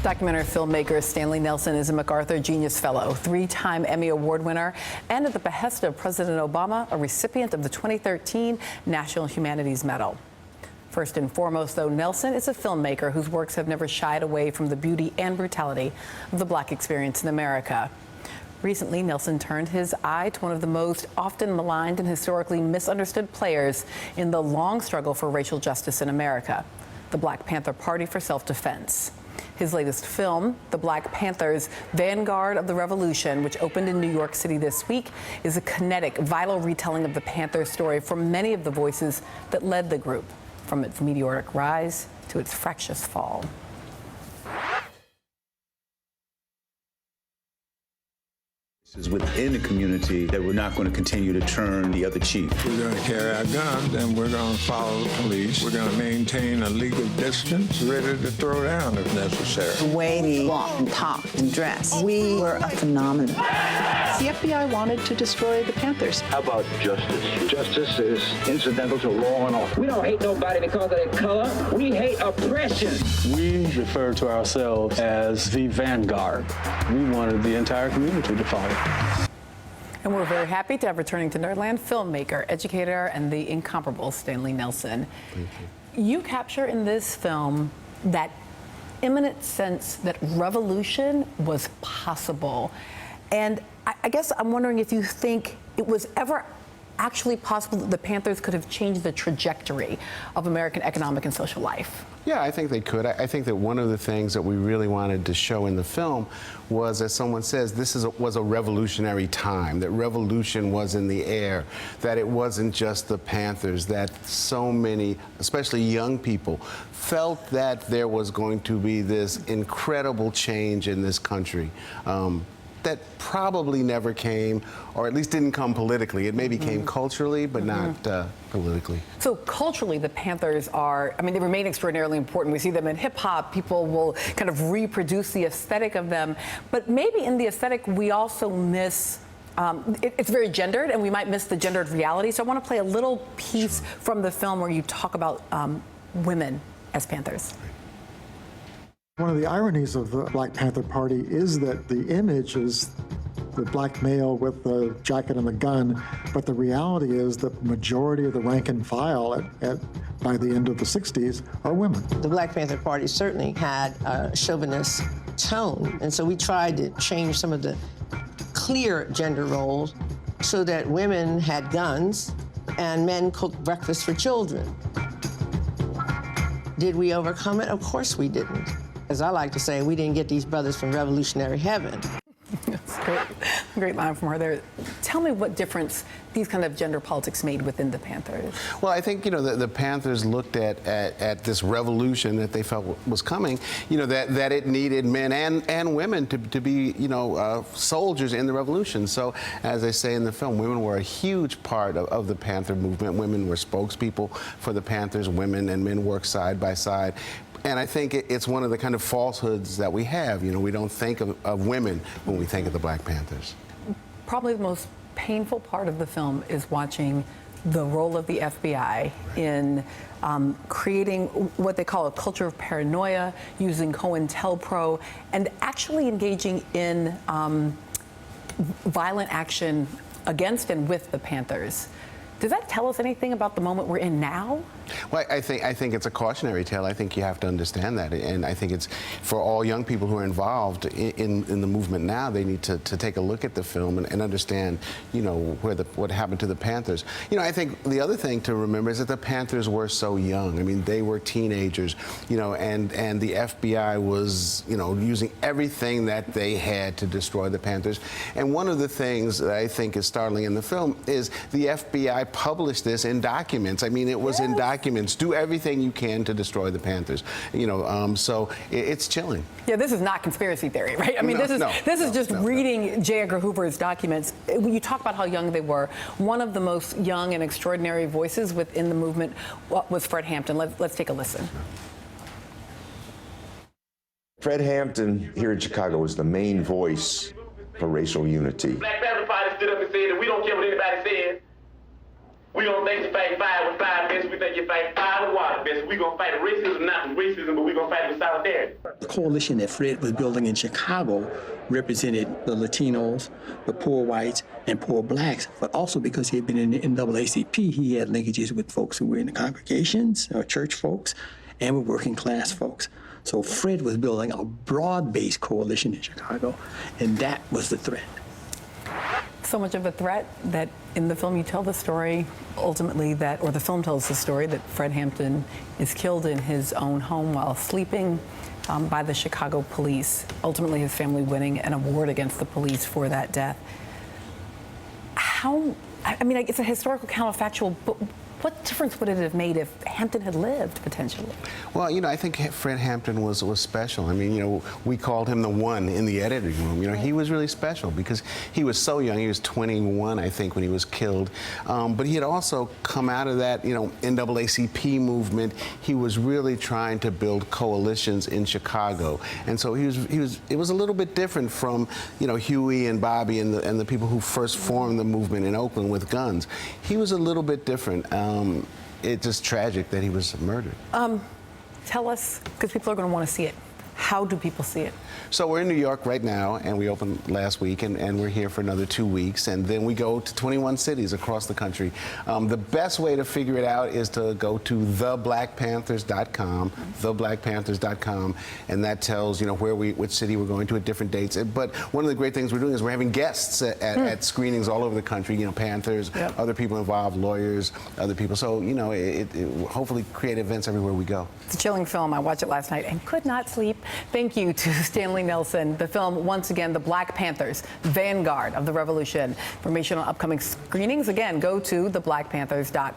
Documentary filmmaker Stanley Nelson is a MacArthur Genius Fellow, 3-time Emmy Award winner, and at the behest of President Obama, a recipient of the 2013 National Humanities Medal. First and foremost, though, Nelson is a filmmaker whose works have never shied away from the beauty and brutality of the Black experience in America. Recently, Nelson turned his eye to one of the most often maligned and historically misunderstood players in the long struggle for racial justice in America, the Black Panther Party for Self-Defense. His latest film, The Black Panthers, Vanguard of the Revolution, which opened in New York City this week, is a kinetic, vital retelling of the Panthers' story from many of the voices that led the group, from its meteoric rise to its fractious fall. Is within the community that we're not going to continue to turn the other cheek. We're going to carry our guns and we're going to follow the police. We're going to maintain a legal distance, ready to throw down if necessary. The way we walk and talk and dress, we were a phenomenon. The FBI wanted to destroy the Panthers. How about justice? Justice is incidental to law and order. We don't hate nobody because of their color. We hate oppression. We refer to ourselves as the Vanguard. We wanted the entire community to follow. And we're very happy to have returning to Nerdland filmmaker, educator, and the incomparable Stanley Nelson. Thank you. You capture in this film that imminent sense that revolution was possible. And I guess I'm wondering if you think it was ever actually possible that the Panthers could have changed the trajectory of American economic and social life. Yeah, I think they could. I think that one of the things that we really wanted to show in the film was, as someone says, this was a revolutionary time, that revolution was in the air, that it wasn't just the Panthers, that so many, especially young people, felt that there was going to be this incredible change in this country. That probably never came, or at least didn't come politically. It maybe came culturally, but not politically. So culturally, the Panthers are, I mean, they remain extraordinarily important. We see them in hip hop. People will kind of reproduce the aesthetic of them. But maybe in the aesthetic, we also miss, it's very gendered, and we might miss the gendered reality. So I want to play a little piece from the film where you talk about women as Panthers. One of the ironies of the Black Panther Party is that the image is the black male with the jacket and the gun, but the reality is the majority of the rank and file by the end of the 60s are women. The Black Panther Party certainly had a chauvinist tone, and so we tried to change some of the clear gender roles so that women had guns and men cooked breakfast for children. Did we overcome it? Of course we didn't. As I like to say, we didn't get these brothers from revolutionary heaven. That's great. Great line from her there. Tell me what difference these kind of gender politics made within the Panthers. Well, I think, you know, the Panthers looked at this revolution that they felt was coming, you know, that it needed men and women to be, you know, soldiers in the revolution. So, as I say in the film, women were a huge part of the Panther movement. Women were spokespeople for the Panthers. Women and men worked side by side. And I think it's one of the kind of falsehoods that we have. You know, we don't think of women when we think of the Black Panthers. Probably the most painful part of the film is watching the role of the FBI in creating what they call a culture of paranoia, using COINTELPRO, and actually engaging in violent action against and with the Panthers. Does that tell us anything about the moment we're in now? Well, I think it's a cautionary tale. I think you have to understand that, and I think it's for all young people who are involved in the movement now. They need to take a look at the film and understand, you know, what happened to the Panthers. You know, I think the other thing to remember is that the Panthers were so young. I mean, they were teenagers, you know, and the FBI was, you know, using everything that they had to destroy the Panthers. And one of the things that I think is startling in the film is the FBI published this in documents. I mean, it was in documents. Do everything you can to destroy the Panthers. You know, so it's chilling. Yeah, this is not conspiracy theory, right? I mean, this is just reading J. Edgar Hoover's documents. When you talk about how young they were, one of the most young and extraordinary voices within the movement was Fred Hampton. Let's take a listen. Fred Hampton here in Chicago was the main voice for racial unity. Black Panther Party stood up and said that we don't care what anybody said. We don't think you fight fire with fire fists. We think you fight fire with water fists. We gonna fight racism, not with racism, but we gonna fight with solidarity. The coalition that Fred was building in Chicago represented the Latinos, the poor whites, and poor blacks, but also because he had been in the NAACP, he had linkages with folks who were in the congregations, or church folks, and with working class folks. So Fred was building a broad-based coalition in Chicago, and that was the threat. So much of a threat that in the film you tell the story ultimately that, or the film tells the story that Fred Hampton is killed in his own home while sleeping by the Chicago police, ultimately his family winning an award against the police for that death. I mean, it's a historical counterfactual, but what difference would it have made if Hampton had lived, potentially? Well, I think Fred Hampton was special. I mean, we called him the one in the editing room. He was really special because he was so young. He was 21, I think, when he was killed. But he had also come out of that, NAACP movement. He was really trying to build coalitions in Chicago. And so it was a little bit different from, Huey and Bobby and the people who first formed the movement in Oakland with guns. He was a little bit different. It's just tragic that he was murdered. Tell us, because people are going to want to see it. How do people see it? So we're in New York right now, and we opened last week, and we're here for another 2 weeks, and then we go to 21 cities across the country. The best way to figure it out is to go to theblackpanthers.com, theblackpanthers.com, and that tells which city we're going to at different dates. But one of the great things we're doing is we're having guests at screenings all over the country. Panthers, other people involved, lawyers, other people. So it hopefully create events everywhere we go. It's a chilling film. I watched it last night and could not sleep. Thank you to Stanley Nelson. The film, once again, The Black Panthers, Vanguard of the Revolution. Information on upcoming screenings, again, go to theblackpanthers.com.